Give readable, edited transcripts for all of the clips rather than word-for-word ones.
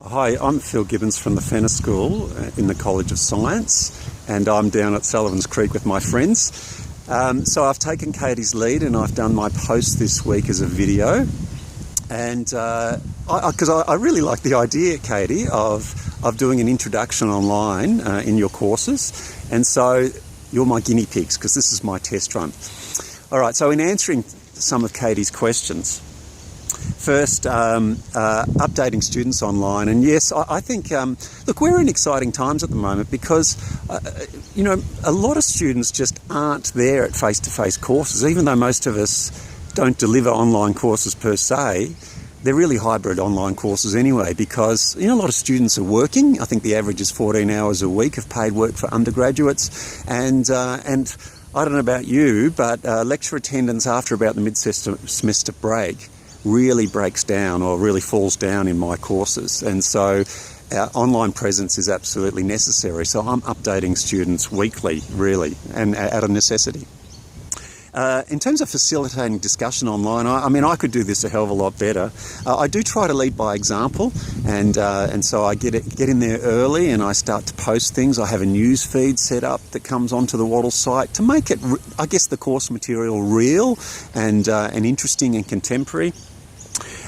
Hi, I'm Phil Gibbons from the Fenner School in the College of Science, and I'm down at Sullivan's Creek with my friends. So I've taken Katie's lead and I've done my post this week as a video. And because I really like the idea, Katie, of doing an introduction online in your courses. And so you're my guinea pigs because this is my test run. All right, so in answering some of Katie's questions, first, updating students online. And yes, I think, look, we're in exciting times at the moment because, a lot of students just aren't there at face-to-face courses. Even though most of us don't deliver online courses per se, they're really hybrid online courses anyway because, a lot of students are working. I think the average is 14 hours a week of paid work for undergraduates. And I don't know about you, but lecture attendance after about the mid-semester break really breaks down or really falls down in my courses. And so our online presence is absolutely necessary. So I'm updating students weekly, really, and out of necessity. In terms of facilitating discussion online, I could do this a hell of a lot better. I do try to lead by example, and so I get in there early and I start to post things. I have a news feed set up that comes onto the Wattle site to make it, I guess, the course material real and interesting and contemporary.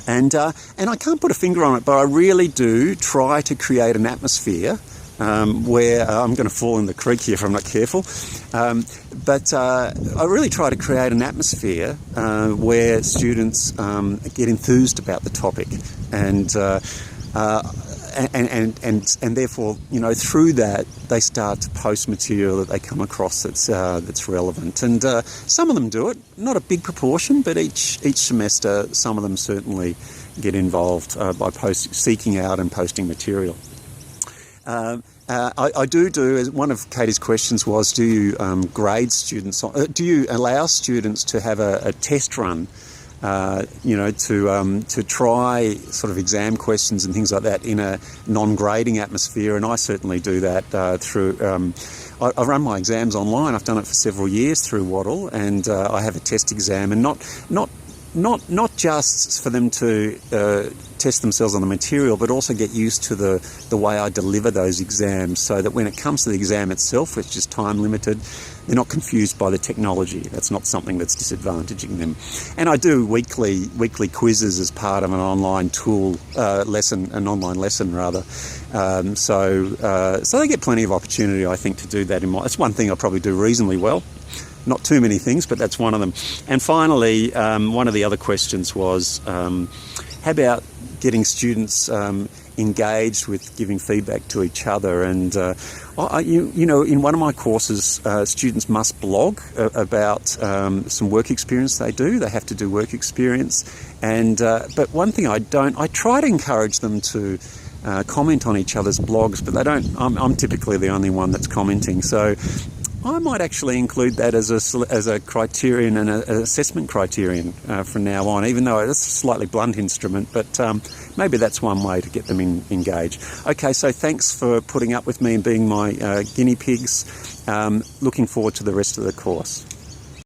And I can't put a finger on it, but I really do try to create an atmosphere where I'm going to fall in the creek here if I'm not careful. But I really try to create an atmosphere where students get enthused about the topic, and therefore, through that they start to post material that they come across that's relevant. And some of them do it, not a big proportion, but each semester some of them certainly get involved by seeking out and posting material. I do, as one of Katie's questions was, do you grade students? Do you allow students to have a test run? To try sort of exam questions and things like that in a non-grading atmosphere, and I certainly do that through. I run my exams online. I've done it for several years through Wattle, and I have a test exam, and not just for them to test themselves on the material, but also get used to the way I deliver those exams, so that when it comes to the exam itself, which is time limited, they're not confused by the technology. That's not something that's disadvantaging them. And I do weekly quizzes as part of an online an online lesson rather. So they get plenty of opportunity, I think, to do that. It's one thing I probably do reasonably well. Not too many things, but that's one of them. And finally, one of the other questions was, how about getting students engaged with giving feedback to each other? And in one of my courses, students must blog about some work experience they do. They have to do work experience, and but one thing I try to encourage them to comment on each other's blogs, but they don't. I'm typically the only one that's commenting, so I might actually include that as a criterion and an assessment criterion from now on, even though it's a slightly blunt instrument, but maybe that's one way to get them engaged. Okay, so thanks for putting up with me and being my guinea pigs. Looking forward to the rest of the course.